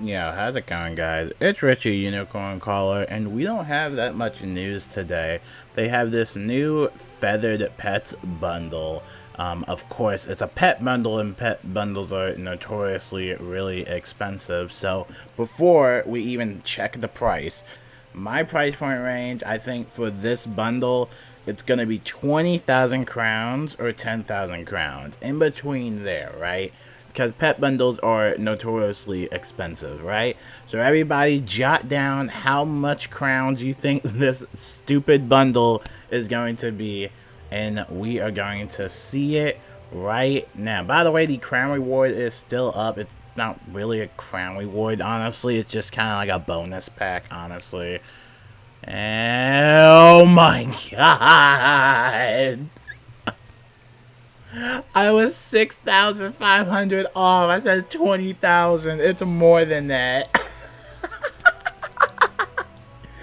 Yeah, how's it going, guys? It's Richie Unicorn Caller, and we don't have that much news today. They have this new Feathered Pets bundle. Of course, it's a pet bundle, and pet bundles are notoriously really expensive. So, before we even check the price, my price point range, I think, for this bundle, it's going to be 20,000 crowns or 10,000 crowns. In between there, right? Because pet bundles are notoriously expensive, right? So everybody jot down how much crowns you think this stupid bundle is going to be, and we are going to see it right now. By the way, the crown reward is still up. It's not really a crown reward, honestly. It's just kind of like a bonus pack, honestly. Oh my god! I was 6,500 off. I said 20,000. It's more than that.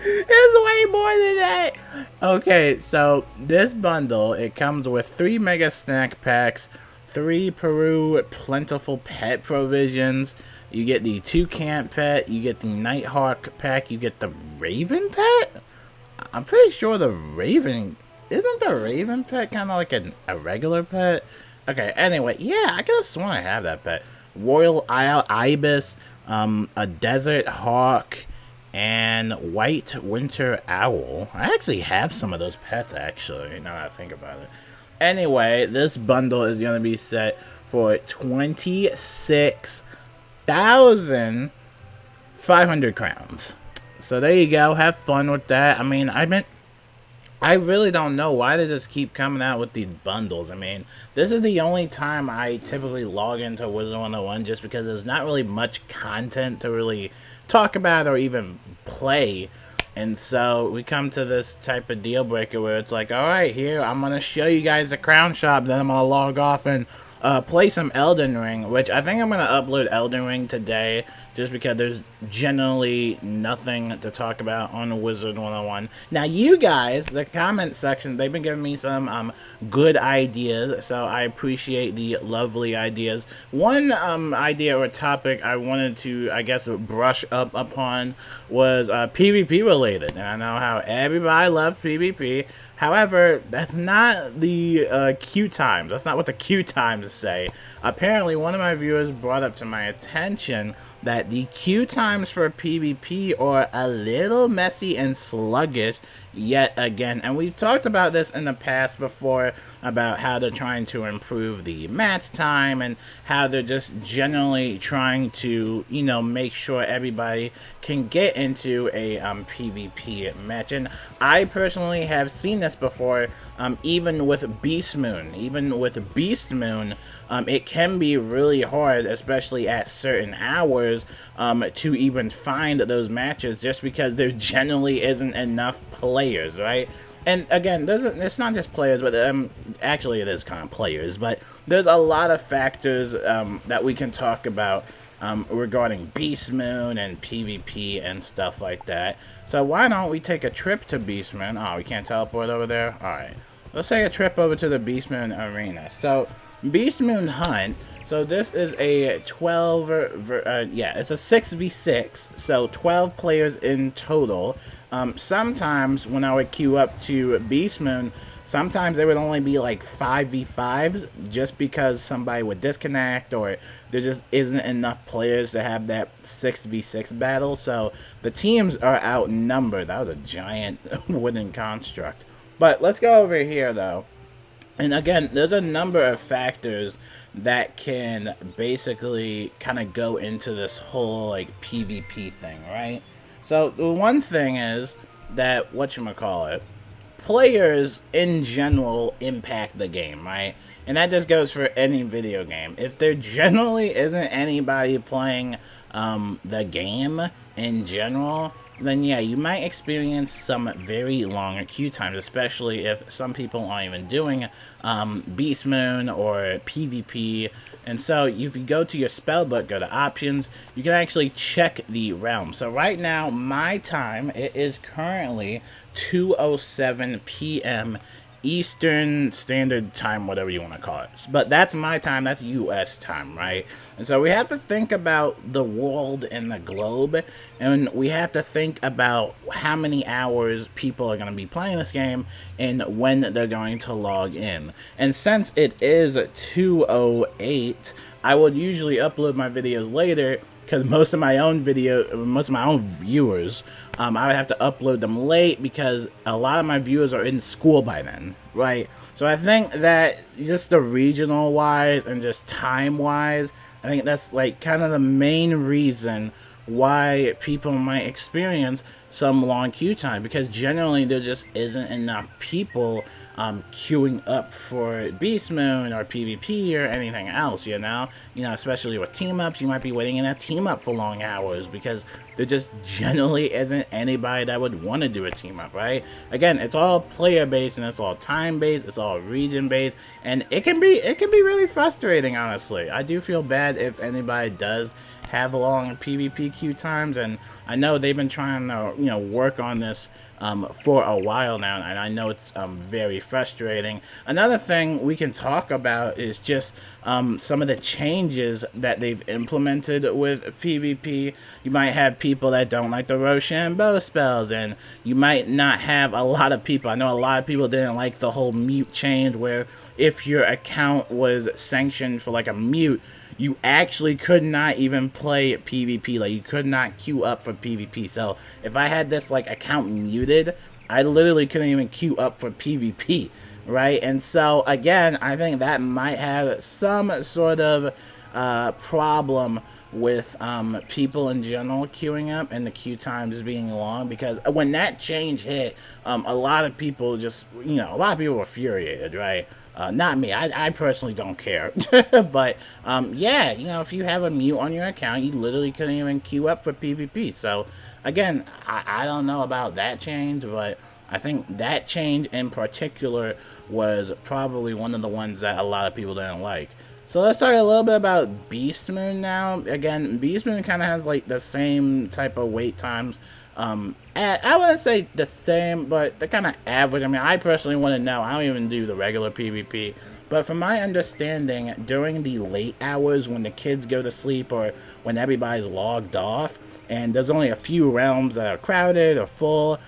It's way more than that. Okay, so this bundle, it comes with 3 mega snack packs, 3 Peru plentiful pet provisions. You get the toucan pet, you get the nighthawk pack, you get the raven pet. I'm pretty sure the raven isn't the raven pet kind of like a regular pet. Okay, anyway, yeah, I could have sworn I have that pet. Royal Isle ibis, a desert hawk, and white winter owl. I actually have some of those pets, actually, now that I think about it. Anyway, this bundle is going to be set for 26,500 crowns. So there you go. Have fun with that. I mean, I really don't know why they just keep coming out with these bundles. I mean, this is the only time I typically log into Wizard101 just because there's not really much content to really talk about or even play. And so we come to this type of deal breaker where it's like, alright, here, I'm going to show you guys the crown shop, then I'm going to log off and play some Elden Ring, which I think I'm going to upload Elden Ring today, just because there's generally nothing to talk about on Wizard101. Now, you guys, the comment section, they've been giving me some good ideas, so I appreciate the lovely ideas. One idea or topic I wanted to, I guess, brush up upon was PvP related, and I know how everybody loves PvP. However, that's not the queue times. That's not what the queue times say. Apparently, one of my viewers brought up to my attention that the queue times for PvP are a little messy and sluggish yet again. And we've talked about this in the past before, about how they're trying to improve the match time and how they're just generally trying to, you know, make sure everybody can get into a PvP match. And I personally have seen this before, even with Beastmoon. Even with Beastmoon, it can be really hard, especially at certain hours, to even find those matches, just because there generally isn't enough players, right? And again, it's not just players, but actually it is kind of players, but there's a lot of factors that we can talk about regarding Beastmoon and PvP and stuff like that. So why don't we take a trip to Beastmoon? Oh, we can't teleport over there? Alright. Let's take a trip over to the Beastmoon arena. So, Beastmoon Hunt. So this is a 12, it's a 6v6, so 12 players in total. Sometimes when I would queue up to Beastmoon, sometimes there would only be like 5v5s just because somebody would disconnect or there just isn't enough players to have that 6v6 battle. So the teams are outnumbered. That was a giant wooden construct. But let's go over here though. And again, there's a number of factors that can basically kind of go into this whole like PvP thing, right? So the one thing is that, whatchamacallit, players in general impact the game, right? And that just goes for any video game. If there generally isn't anybody playing the game in general, then yeah, you might experience some very long queue times, especially if some people aren't even doing Beastmoon or PvP. And so if you go to your spellbook, go to options, you can actually check the realm. So right now, my time, it is currently 2:07 p.m. Eastern Standard Time, whatever you want to call it. But that's my time, that's US time, right? And so we have to think about the world and the globe, and we have to think about how many hours people are going to be playing this game and when they're going to log in. And since it is 2:08, I would usually upload my videos later, because most of my own viewers, I would have to upload them late because a lot of my viewers are in school by then, right? So I think that just the regional wise and just time wise, I think that's like kind of the main reason why people might experience some long queue time, because generally there just isn't enough people queuing up for Beastmoon or PvP or anything else, you know, especially with team-ups. You might be waiting in a team-up for long hours because there just generally isn't anybody that would want to do a team-up, right? Again, it's all player-based and it's all time-based, it's all region-based, and it can be really frustrating, honestly. I do feel bad if anybody does have long PvP queue times, and I know they've been trying to, work on this for a while now, and I know it's very frustrating. Another thing we can talk about is just some of the changes that they've implemented with PvP. You might have people that don't like the Rochambeau spells, and you might not have a lot of people. I know a lot of people didn't like the whole mute change, where if your account was sanctioned for like a mute, you actually could not even play PvP. Like, you could not queue up for PvP. So if I had this like account muted, I literally couldn't even queue up for PvP, right? And so again, I think that might have some sort of problem with people in general queuing up and the queue times being long, because when that change hit, a lot of people just, a lot of people were infuriated, right? Not me. I personally don't care. But, yeah, if you have a mute on your account, you literally couldn't even queue up for PvP. So, again, I don't know about that change, but I think that change in particular was probably one of the ones that a lot of people didn't like. So let's talk a little bit about Beastmoon now. Again, Beastmoon kind of has, like, the same type of wait times. I wouldn't say the same, but they're kind of average. I mean, I personally want to know. I don't even do the regular PvP. But from my understanding, during the late hours when the kids go to sleep or when everybody's logged off, and there's only a few realms that are crowded or full,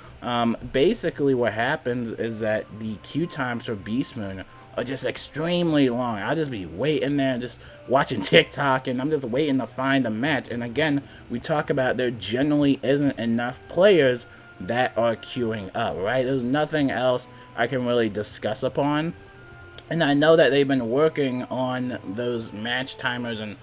basically what happens is that the queue times for Beastmoon are just extremely long. I'll just be waiting there, just watching TikTok, and I'm just waiting to find a match. And again, we talk about there generally isn't enough players that are queuing up, right? There's nothing else I can really discuss upon. And I know that they've been working on those match timers and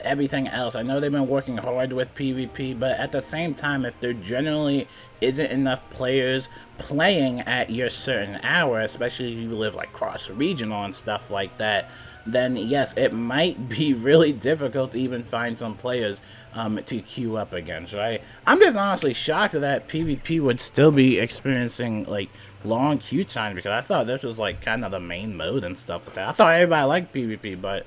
everything else. I know they've been working hard with PvP, but at the same time, if there generally isn't enough players playing at your certain hour, especially if you live like cross-regional and stuff like that, then yes, it might be really difficult to even find some players to queue up against, right? I'm just honestly shocked that PvP would still be experiencing like long queue time, because I thought this was like kind of the main mode and stuff like that. I thought everybody liked PvP, but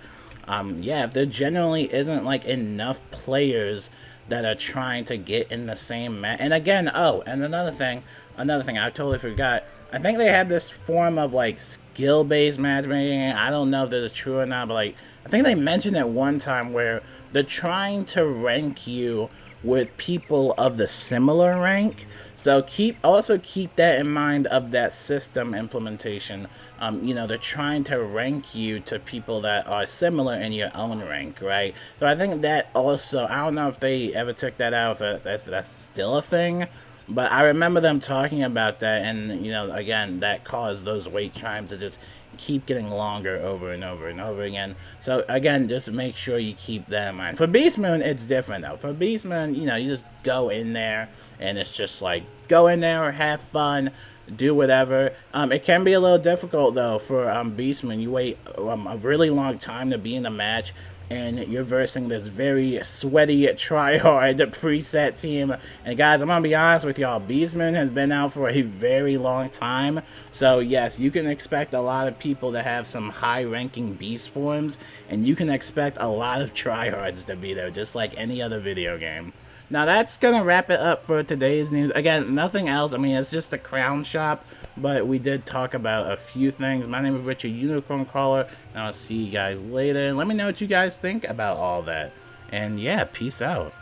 yeah, if there generally isn't like enough players that are trying to get in the same match. And again, and another thing I totally forgot. I think they have this form of like skill-based matchmaking. I don't know if this is true or not, but like I think they mentioned it one time where they're trying to rank you with people of the similar rank. So also keep that in mind of that system implementation. They're trying to rank you to people that are similar in your own rank, right? So I think that also, I don't know if they ever took that out, if that's still a thing, but I remember them talking about that, and, again, that caused those wait times to just keep getting longer over and over and over again. So again, just make sure you keep that in mind. For Beastmoon, it's different though. For Beastmoon, you just go in there, and it's just like, go in there, have fun, do whatever. It can be a little difficult though for Beastmoon. You wait a really long time to be in a match, and you're versing this very sweaty, try-hard preset team. And guys, I'm gonna be honest with y'all, Beastmoon has been out for a very long time. So yes, you can expect a lot of people to have some high-ranking beast forms, and you can expect a lot of tryhards to be there, just like any other video game. Now that's gonna wrap it up for today's news. Again, nothing else. I mean, it's just a crown shop, but we did talk about a few things. My name is Richard Unicorn Crawler, and I'll see you guys later. And let me know what you guys think about all that. And yeah, peace out.